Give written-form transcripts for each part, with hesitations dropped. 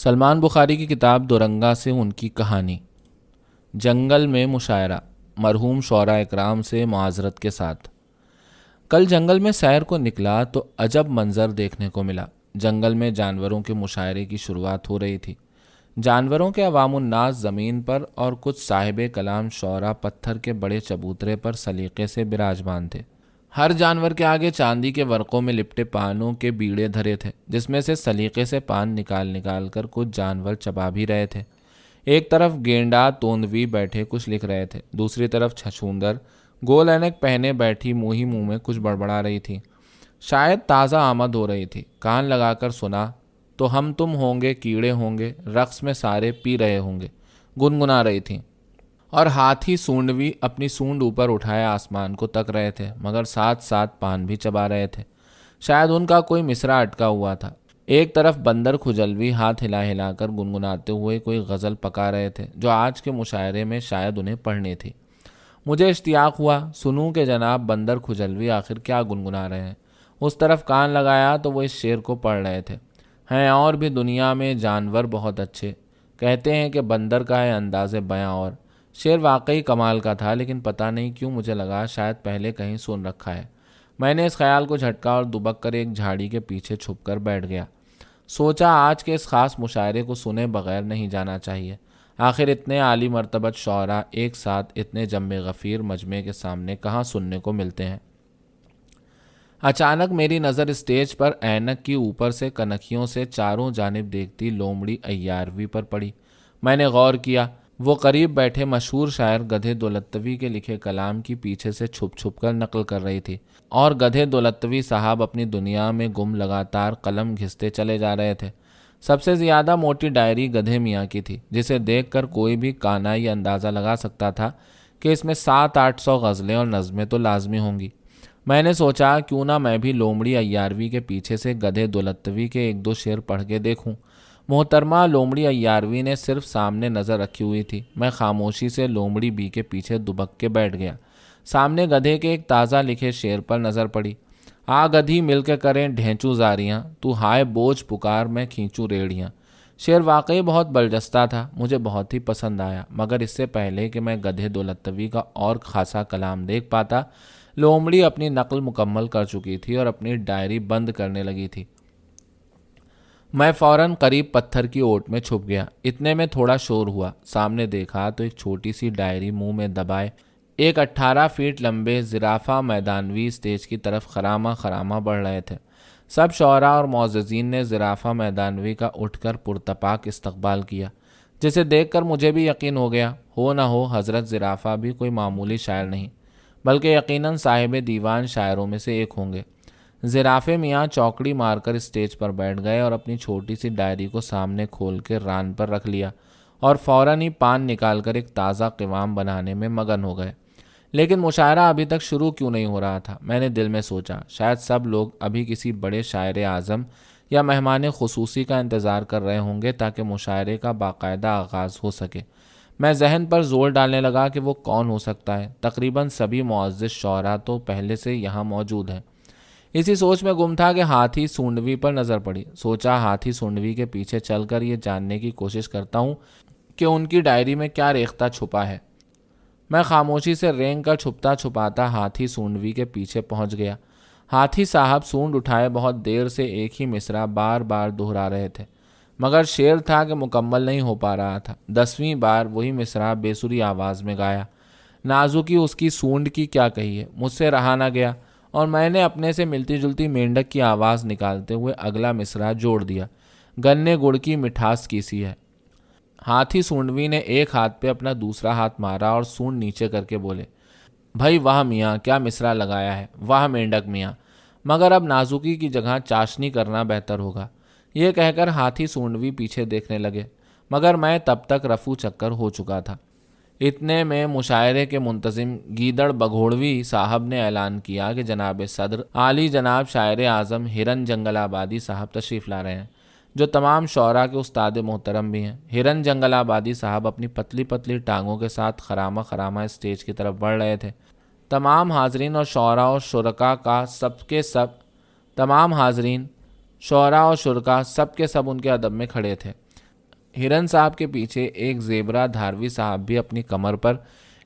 سلمان بخاری کی کتاب دورنگا سے ان کی کہانی۔ جنگل میں مشاعرہ، مرحوم شعراء اکرام سے معذرت کے ساتھ۔ کل جنگل میں سیر کو نکلا تو عجب منظر دیکھنے کو ملا۔ جنگل میں جانوروں کے مشاعرے کی شروعات ہو رہی تھی۔ جانوروں کے عوام الناس زمین پر اور کچھ صاحب کلام شعراء پتھر کے بڑے چبوترے پر سلیقے سے براجمان تھے۔ ہر جانور کے آگے چاندی کے ورقوں میں لپٹے پانوں کے بیڑے دھرے تھے، جس میں سے سلیقے سے پان نکال کر کچھ جانور چبا بھی رہے تھے۔ ایک طرف گینڈا توندوی بیٹھے کچھ لکھ رہے تھے، دوسری طرف چھچھوندر گول اینک پہنے بیٹھی منہ میں کچھ بڑبڑا رہی تھی، شاید تازہ آمد ہو رہی تھی۔ کان لگا کر سنا تو ہم تم ہوں گے کیڑے ہوں گے، رقص میں سارے پی رہے ہوں گے، گنگنا رہی تھیں۔ اور ہاتھی سونڈوی اپنی سونڈ اوپر اٹھائے آسمان کو تک رہے تھے، مگر ساتھ ساتھ پان بھی چبا رہے تھے، شاید ان کا کوئی مصرع اٹکا ہوا تھا۔ ایک طرف بندر کھجلوی ہاتھ ہلا کر گنگناتے ہوئے کوئی غزل پکا رہے تھے، جو آج کے مشاعرے میں شاید انہیں پڑھنی تھی۔ مجھے اشتیاق ہوا سنوں کہ جناب بندر کھجلوی آخر کیا گنگنا رہے ہیں۔ اس طرف کان لگایا تو وہ اس شعر کو پڑھ رہے تھے: ہیں اور بھی دنیا میں جانور بہت اچھے، کہتے ہیں کہ بندر کا ہے انداز بیاں۔ اور شعر واقعی کمال کا تھا، لیکن پتہ نہیں کیوں مجھے لگا شاید پہلے کہیں سن رکھا ہے۔ میں نے اس خیال کو جھٹکا اور دبک کر ایک جھاڑی کے پیچھے چھپ کر بیٹھ گیا۔ سوچا آج کے اس خاص مشاعرے کو سنے بغیر نہیں جانا چاہیے۔ آخر اتنے عالی مرتبت شعراء ایک ساتھ اتنے جم غفیر مجمع کے سامنے کہاں سننے کو ملتے ہیں۔ اچانک میری نظر اسٹیج پر اینک کی اوپر سے کنکھیوں سے چاروں جانب دیکھتی لومڑی ایاروی پر پڑی۔ میں نے غور کیا، وہ قریب بیٹھے مشہور شاعر گدھے دولتوی کے لکھے کلام کی پیچھے سے چھپ کر نقل کر رہی تھی، اور گدھے دولتوی صاحب اپنی دنیا میں گم لگاتار قلم گھستے چلے جا رہے تھے۔ سب سے زیادہ موٹی ڈائری گدھے میاں کی تھی، جسے دیکھ کر کوئی بھی کانائی اندازہ لگا سکتا تھا کہ اس میں 700-800 غزلیں اور نظمیں تو لازمی ہوں گی۔ میں نے سوچا کیوں نہ میں بھی لومڑی ایاروی کے پیچھے سے گدھے دولتوی کے ایک دو شعر پڑھ کے دیکھوں۔ محترمہ لومڑی ایاروی نے صرف سامنے نظر رکھی ہوئی تھی۔ میں خاموشی سے لومڑی بی کے پیچھے دبک کے بیٹھ گیا۔ سامنے گدھے کے ایک تازہ لکھے شعر پر نظر پڑی: آ گدھی مل کے کریں ڈھینچو زاریاں، تو ہائے بوجھ پکار میں کھینچوں ریڑیاں۔ شعر واقعی بہت برجستہ تھا، مجھے بہت ہی پسند آیا، مگر اس سے پہلے کہ میں گدھے دولتوی کا اور خاصا کلام دیکھ پاتا، لومڑی اپنی نقل مکمل کر چکی تھی اور اپنی ڈائری بند کرنے لگی تھی۔ میں فوراً قریب پتھر کی اوٹ میں چھپ گیا۔ اتنے میں تھوڑا شور ہوا، سامنے دیکھا تو ایک چھوٹی سی ڈائری منہ میں دبائے ایک 18 فیٹ لمبے زرافہ میدانوی اسٹیج کی طرف خرامہ بڑھ رہے تھے۔ سب شعراء اور معززین نے زرافہ میدانوی کا اٹھ کر پرتپاک استقبال کیا، جسے دیکھ کر مجھے بھی یقین ہو گیا، ہو نہ ہو حضرت زرافہ بھی کوئی معمولی شاعر نہیں، بلکہ یقیناً صاحب دیوان شاعروں میں سے ایک ہوں گے۔ زرافے میاں چوکڑی مار کر اسٹیج پر بیٹھ گئے اور اپنی چھوٹی سی ڈائری کو سامنے کھول کے ران پر رکھ لیا، اور فوراً ہی پان نکال کر ایک تازہ قوام بنانے میں مگن ہو گئے۔ لیکن مشاعرہ ابھی تک شروع کیوں نہیں ہو رہا تھا؟ میں نے دل میں سوچا، شاید سب لوگ ابھی کسی بڑے شاعر اعظم یا مہمان خصوصی کا انتظار کر رہے ہوں گے تاکہ مشاعرے کا باقاعدہ آغاز ہو سکے۔ میں ذہن پر زور ڈالنے لگا کہ وہ کون ہو سکتا ہے۔ تقریباً سبھی معزز شعراء تو پہلے سے یہاں موجود ہیں۔ اسی سوچ میں گم تھا کہ ہاتھی سونڈوی پر نظر پڑی۔ سوچا ہاتھی سونڈوی کے پیچھے چل کر یہ جاننے کی کوشش کرتا ہوں کہ ان کی ڈائری میں کیا ریختہ چھپا ہے۔ میں خاموشی سے رینگ کر چھپتا چھپاتا ہاتھی سونڈوی کے پیچھے پہنچ گیا۔ ہاتھی صاحب سونڈ اٹھائے بہت دیر سے ایک ہی مصرع بار بار دہرا رہے تھے، مگر شعر تھا کہ مکمل نہیں ہو پا رہا تھا۔ 10ویں بار وہی مصرع بے سری آواز میں گایا۔ نازکی اس کی سونڈ کی کیا کہیے، مجھ سے رہا نہ گیا، اور میں نے اپنے سے ملتی جلتی مینڈک کی آواز نکالتے ہوئے اگلا مصرع جوڑ دیا: گنے گڑ کی مٹھاس کیسی ہے۔ ہاتھی سونڈوی نے ایک ہاتھ پہ اپنا دوسرا ہاتھ مارا اور سونڈ نیچے کر کے بولے: بھائی واہ میاں، کیا مصرع لگایا ہے، واہ مینڈک میاں، مگر اب نازکی کی جگہ چاشنی کرنا بہتر ہوگا۔ یہ کہہ کر ہاتھی سونڈوی پیچھے دیکھنے لگے، مگر میں تب تک رفو چکر ہو چکا تھا۔ اتنے میں مشاعرے کے منتظم گیدڑ بگھوڑوی صاحب نے اعلان کیا کہ جناب صدر عالی جناب شاعر اعظم ہرن جنگل آبادی صاحب تشریف لا رہے ہیں، جو تمام شعراء کے استاد محترم بھی ہیں۔ ہرن جنگل آبادی صاحب اپنی پتلی پتلی ٹانگوں کے ساتھ خرامہ اسٹیج کی طرف بڑھ رہے تھے۔ تمام حاضرین اور شعراء اور شرکاء سب کے سب ان کے ادب میں کھڑے تھے۔ ہرن صاحب کے پیچھے ایک زیبرا دھاروی صاحب بھی اپنی کمر پر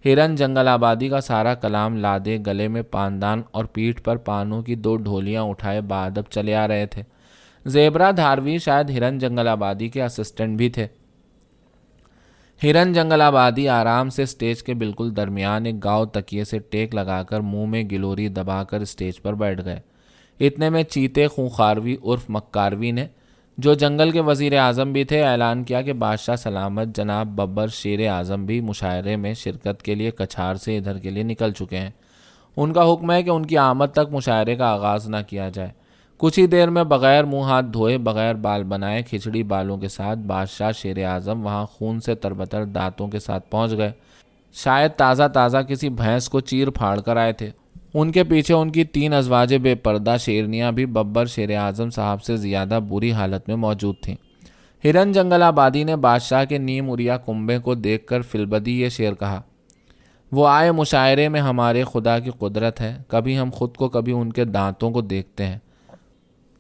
ہرن جنگل آبادی کا سارا کلام لادے، گلے میں پاندان اور پیٹھ پر پانوں کی 2 ڈھولیاں اٹھائے بادب چلے آ رہے تھے۔ زیبرا دھاروی شاید ہرن جنگل آبادی کے اسسٹنٹ بھی تھے۔ ہرن جنگل آبادی آرام سے اسٹیج کے بالکل درمیان ایک گاؤ تکیے سے ٹیک لگا کر منہ میں گلوری دبا کر اسٹیج پر بیٹھ گئے۔ اتنے میں چیتے خونخواروی عرف مکاروی نے، جو جنگل کے وزیر اعظم بھی تھے، اعلان کیا کہ بادشاہ سلامت جناب ببر شیر اعظم بھی مشاعرے میں شرکت کے لیے کچھار سے ادھر کے لیے نکل چکے ہیں۔ ان کا حکم ہے کہ ان کی آمد تک مشاعرے کا آغاز نہ کیا جائے۔ کچھ ہی دیر میں بغیر منہ ہاتھ دھوئے، بغیر بال بنائے، کھچڑی بالوں کے ساتھ بادشاہ شیر اعظم وہاں خون سے تربتر دانتوں کے ساتھ پہنچ گئے۔ شاید تازہ کسی بھینس کو چیر پھاڑ کر آئے تھے۔ ان کے پیچھے ان کی 3 ازواج بے پردہ شیرنیاں بھی ببر شیر اعظم صاحب سے زیادہ بری حالت میں موجود تھیں۔ ہرن جنگل آبادی نے بادشاہ کے نیم اڑیا کنبے کو دیکھ کر فلبدی یہ شعر کہا: وہ آئے مشاعرے میں ہمارے خدا کی قدرت ہے، کبھی ہم خود کو کبھی ان کے دانتوں کو دیکھتے ہیں۔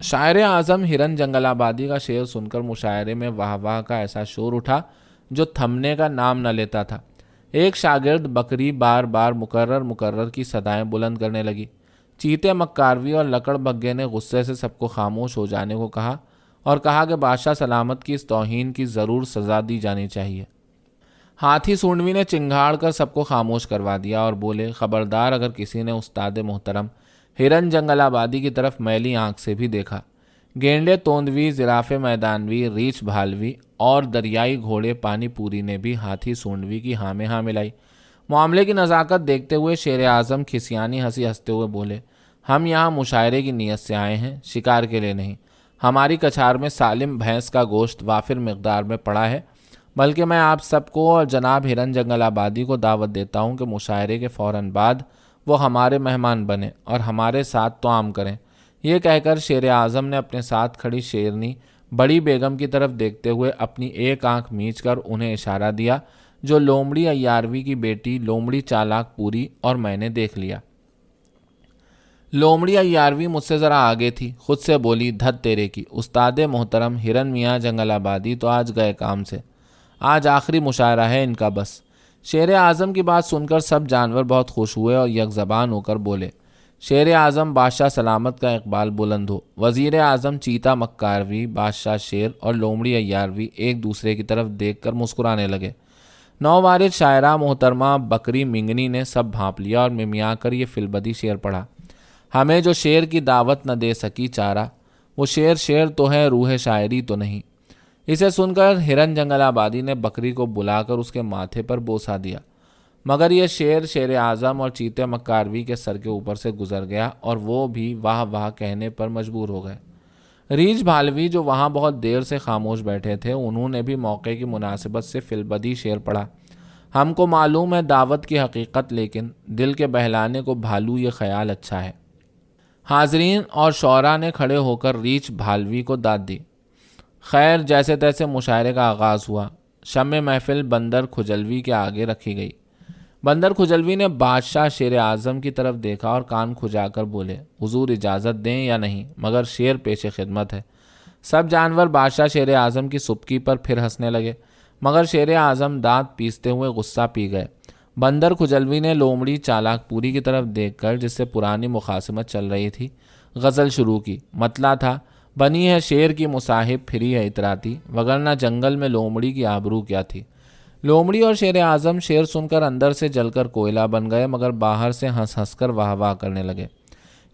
شاعر اعظم ہرن جنگل آبادی کا شعر سن کر مشاعرے میں واہ واہ کا ایسا شور اٹھا جو تھمنے کا نام نہ لیتا تھا۔ ایک شاگرد بکری بار بار مکرر کی صدائیں بلند کرنے لگی۔ چیتے مکاروی اور لکڑ بگے نے غصے سے سب کو خاموش ہو جانے کو کہا اور کہا کہ بادشاہ سلامت کی اس توہین کی ضرور سزا دی جانی چاہیے۔ ہاتھی سونڈوی نے چنگھاڑ کر سب کو خاموش کروا دیا اور بولے: خبردار اگر کسی نے استاد محترم ہرن جنگل آبادی کی طرف میلی آنکھ سے بھی دیکھا۔ گینڈے توندوی، زرافے میدانوی، ریچھ بھالوی اور دریائی گھوڑے پانی پوری نے بھی ہاتھی سونڈوی کی ہاں میں ہاں ملائی۔ معاملے کی نزاکت دیکھتے ہوئے شیر اعظم کھسیانی ہنسی ہنستے ہوئے بولے: ہم یہاں مشاعرے کی نیت سے آئے ہیں، شکار کے لیے نہیں۔ ہماری کچھار میں سالم بھینس کا گوشت وافر مقدار میں پڑا ہے، بلکہ میں آپ سب کو اور جناب ہرن جنگل آبادی کو دعوت دیتا ہوں کہ مشاعرے کے فوراً بعد وہ ہمارے مہمان بنیں اور ہمارے ساتھ طعام کریں۔ یہ کہہ کر شیر اعظم نے اپنے ساتھ کھڑی شیرنی بڑی بیگم کی طرف دیکھتے ہوئے اپنی ایک آنکھ میچ کر انہیں اشارہ دیا، جو لومڑی ایاروی کی بیٹی لومڑی چالاک پوری اور میں نے دیکھ لیا۔ لومڑی ایاروی مجھ سے ذرا آگے تھی، خود سے بولی: دھت تیرے کی، استاد محترم ہرن میاں جنگل آبادی تو آج گئے کام سے، آج آخری مشاعرہ ہے ان کا بس۔ شیر اعظم کی بات سن کر سب جانور بہت خوش ہوئے اور یک زبان ہو کر بولے: شیر اعظم بادشاہ سلامت کا اقبال بلند ہو۔ وزیر اعظم چیتا مکاروی، بادشاہ شیر اور لومڑی ایاروی ایک دوسرے کی طرف دیکھ کر مسکرانے لگے۔ نووارد شاعرہ محترمہ بکری منگنی نے سب بھانپ لیا اور ممیا کر یہ فلبدی شعر پڑھا: ہمیں جو شعر کی دعوت نہ دے سکی چارہ، وہ شعر تو ہے، روح شاعری تو نہیں۔ اسے سن کر ہرن جنگل آبادی نے بکری کو بلا کر اس کے ماتھے پر بوسہ دیا، مگر یہ شیر اعظم اور چیتے مکاروی کے سر کے اوپر سے گزر گیا اور وہ بھی واہ واہ کہنے پر مجبور ہو گئے۔ ریچھ بھالوی جو وہاں بہت دیر سے خاموش بیٹھے تھے، انہوں نے بھی موقع کی مناسبت سے فلبدی شعر پڑھا: ہم کو معلوم ہے دعوت کی حقیقت، لیکن دل کے بہلانے کو بھالو یہ خیال اچھا ہے۔ حاضرین اور شعراء نے کھڑے ہو کر ریچھ بھالوی کو داد دی۔ خیر، جیسے تیسے مشاعرے کا آغاز ہوا۔ شمع محفل بندر کھجلوی کے آگے رکھی گئی۔ بندر کھجلوی نے بادشاہ شیر اعظم کی طرف دیکھا اور کان کھجا کر بولے: حضور اجازت دیں یا نہیں، مگر شعر پیش خدمت ہے۔ سب جانور بادشاہ شیر اعظم کی سبکی پر پھر ہنسنے لگے، مگر شیر اعظم دانت پیستے ہوئے غصہ پی گئے۔ بندر کھجلوی نے لومڑی چالاک پوری کی طرف دیکھ کر، جس سے پرانی مخاصمت چل رہی تھی، غزل شروع کی۔ مطلع تھا: بنی ہے شیر کی مصاحب پھری ہے اتراتی، وگرنہ جنگل میں لومڑی کی آبرو کیا تھی۔ لومڑی اور شیر اعظم شعر سن کر اندر سے جل کر کوئلہ بن گئے، مگر باہر سے ہنس ہنس کر واہ واہ کرنے لگے۔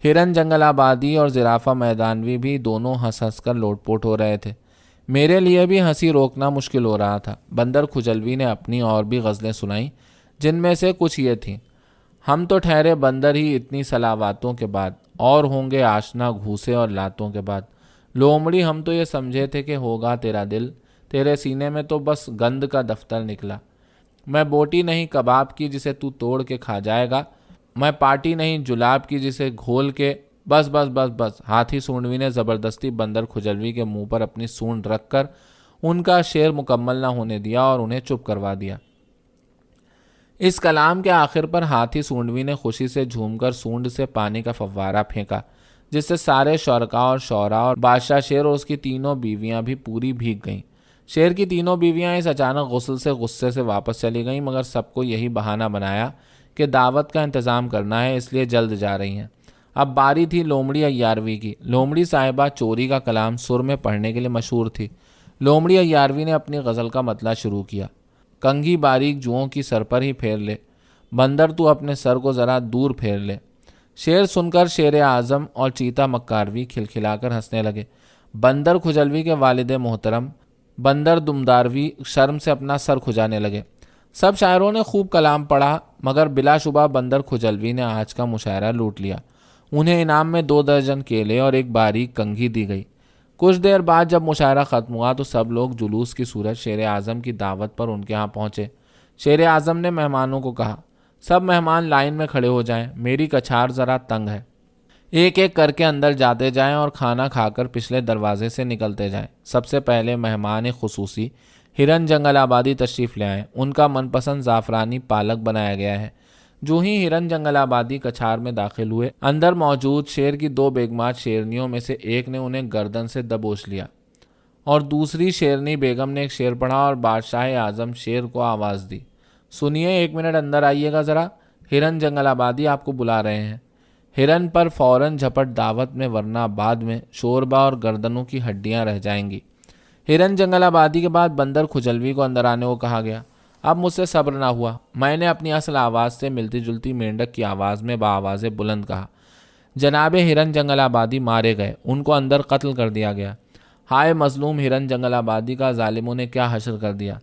ہرن جنگل آبادی اور زرافہ میدانوی بھی دونوں ہنس ہنس کر لوٹ پوٹ ہو رہے تھے۔ میرے لیے بھی ہنسی روکنا مشکل ہو رہا تھا۔ بندر کھجلوی نے اپنی اور بھی غزلیں سنائیں، جن میں سے کچھ یہ تھیں: ہم تو ٹھہرے بندر ہی اتنی صلاواتوں کے بعد، اور ہوں گے آشنا گھوسے اور لاتوں کے بعد۔ لومڑی ہم تو یہ سمجھے تھے کہ ہوگا تیرا دل، تیرے سینے میں تو بس گند کا دفتر نکلا۔ میں بوٹی نہیں کباب کی جسے تو توڑ کے کھا جائے گا، میں پارٹی نہیں جلاب کی جسے گھول کے بس بس بس بس۔ ہاتھی سونڈوی نے زبردستی بندر کھجلوی کے منہ پر اپنی سونڈ رکھ کر ان کا شعر مکمل نہ ہونے دیا اور انہیں چپ کروا دیا۔ اس کلام کے آخر پر ہاتھی سونڈوی نے خوشی سے جھوم کر سونڈ سے پانی کا فوارہ پھینکا، جس سے سارے شرکاء اور شعراء اور بادشاہ شیر اور اس کی تینوں بیویاں بھی پوری بھیگ گئیں۔ شیر کی تینوں بیویاں اس اچانک غسل سے غصے سے واپس چلی گئیں، مگر سب کو یہی بہانہ بنایا کہ دعوت کا انتظام کرنا ہے، اس لیے جلد جا رہی ہیں۔ اب باری تھی لومڑی ایاروی کی۔ لومڑی صاحبہ چوری کا کلام سر میں پڑھنے کے لیے مشہور تھی۔ لومڑی ایاروی نے اپنی غزل کا مطلع شروع کیا: کنگھی باریک جوؤں کی سر پر ہی پھیر لے، بندر تو اپنے سر کو ذرا دور پھیر لے۔ شعر سن کر شیر اعظم اور چیتا مکاروی کھلکھلا کر ہنسنے لگے۔ بندر کھجلوی کے والد محترم بندر دمداروی شرم سے اپنا سر کھجانے لگے۔ سب شاعروں نے خوب کلام پڑھا، مگر بلا شبہ بندر کھجلوی نے آج کا مشاعرہ لوٹ لیا۔ انہیں انعام میں 2 درجن کیلے اور ایک باریک کنگھی دی گئی۔ کچھ دیر بعد جب مشاعرہ ختم ہوا تو سب لوگ جلوس کی صورت شیر اعظم کی دعوت پر ان کے ہاں پہنچے۔ شیر اعظم نے مہمانوں کو کہا: سب مہمان لائن میں کھڑے ہو جائیں، میری کچھار ذرا تنگ ہے۔ ایک ایک کر کے اندر جاتے جائیں اور کھانا کھا کر پچھلے دروازے سے نکلتے جائیں۔ سب سے پہلے مہمان خصوصی ہرن جنگل آبادی تشریف لے آئیں۔ ان کا من پسند زعفرانی پالک بنایا گیا ہے۔ جو ہی ہرن جنگل آبادی کچھار میں داخل ہوئے، اندر موجود شیر کی 2 بیگمات شیرنیوں میں سے ایک نے انہیں گردن سے دبوچ لیا اور دوسری شیرنی بیگم نے ایک شعر پڑھا اور بادشاہ اعظم شیر کو آواز دی: سنیے، 1 منٹ اندر آئیے گا ذرا، ہرن جنگل آبادی آپ کو بلا رہے ہیں۔ ہرن پر فوراً جھپٹ دعوت میں، ورنہ بعد میں شوربہ اور گردنوں کی ہڈیاں رہ جائیں گی۔ ہرن جنگل آبادی کے بعد بندر کھجلوی کو اندر آنے کو کہا گیا۔ اب مجھ سے صبر نہ ہوا، میں نے اپنی اصل آواز سے ملتی جلتی مینڈک کی آواز میں بآواز بلند کہا: جناب ہرن جنگل آبادی مارے گئے، ان کو اندر قتل کر دیا گیا۔ ہائے مظلوم ہرن جنگل آبادی کا، ظالموں نے کیا حشر کر دیا۔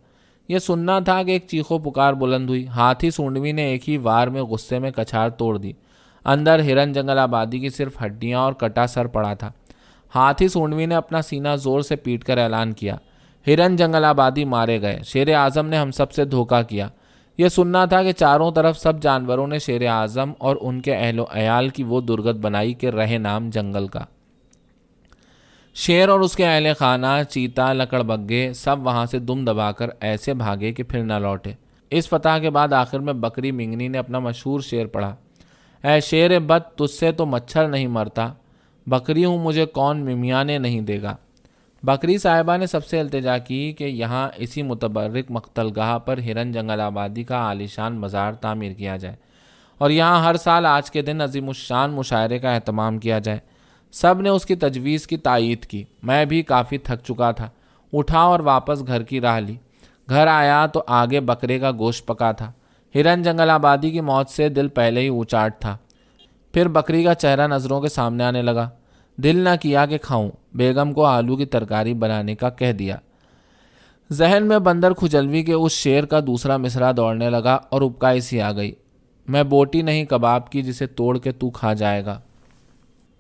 یہ سننا تھا کہ ایک چیخو پکار بلند ہوئی۔ ہاتھی سونڈوی نے ایک ہی وار میں غصے میں کچھار توڑ دی۔ اندر ہرن جنگل آبادی کی صرف ہڈیاں اور کٹا سر پڑا تھا۔ ہاتھی سونڈوی نے اپنا سینہ زور سے پیٹ کر اعلان کیا: ہرن جنگل آبادی مارے گئے، شیر اعظم نے ہم سب سے دھوکہ کیا۔ یہ سننا تھا کہ چاروں طرف سب جانوروں نے شیر اعظم اور ان کے اہل و عیال کی وہ درگت بنائی کہ رہے نام جنگل کا۔ شیر اور اس کے اہل خانہ، چیتا، لکڑ بگے سب وہاں سے دم دبا کر ایسے بھاگے کہ پھر نہ لوٹے۔ اس فتح کے بعد آخر میں بکری منگنی نے اپنا مشہور شعر پڑھا: اے شیر بد، تجھ سے تو مچھر نہیں مرتا، بکری ہوں مجھے کون ممیانے نہیں دے گا۔ بکری صاحبہ نے سب سے التجا کی کہ یہاں اسی متبرک مقتل گاہ پر ہرن جنگل آبادی کا عالیشان مزار تعمیر کیا جائے اور یہاں ہر سال آج کے دن عظیم الشان مشاعرے کا اہتمام کیا جائے۔ سب نے اس کی تجویز کی تائید کی۔ میں بھی کافی تھک چکا تھا، اٹھا اور واپس گھر کی راہ لی۔ گھر آیا تو آگے بکرے کا گوشت پکا تھا۔ ہرن جنگل آبادی کی موت سے دل پہلے ہی اچاٹ تھا، پھر بکری کا چہرہ نظروں کے سامنے آنے لگا۔ دل نہ کیا کہ کھاؤں، بیگم کو آلو کی ترکاری بنانے کا کہہ دیا۔ ذہن میں بندر کھجلوی کے اس شعر کا دوسرا مصرع دوڑنے لگا اور ابکائی سی آ گئی: میں بوٹی نہیں کباب کی جسے توڑ کے تو کھا جائے گا۔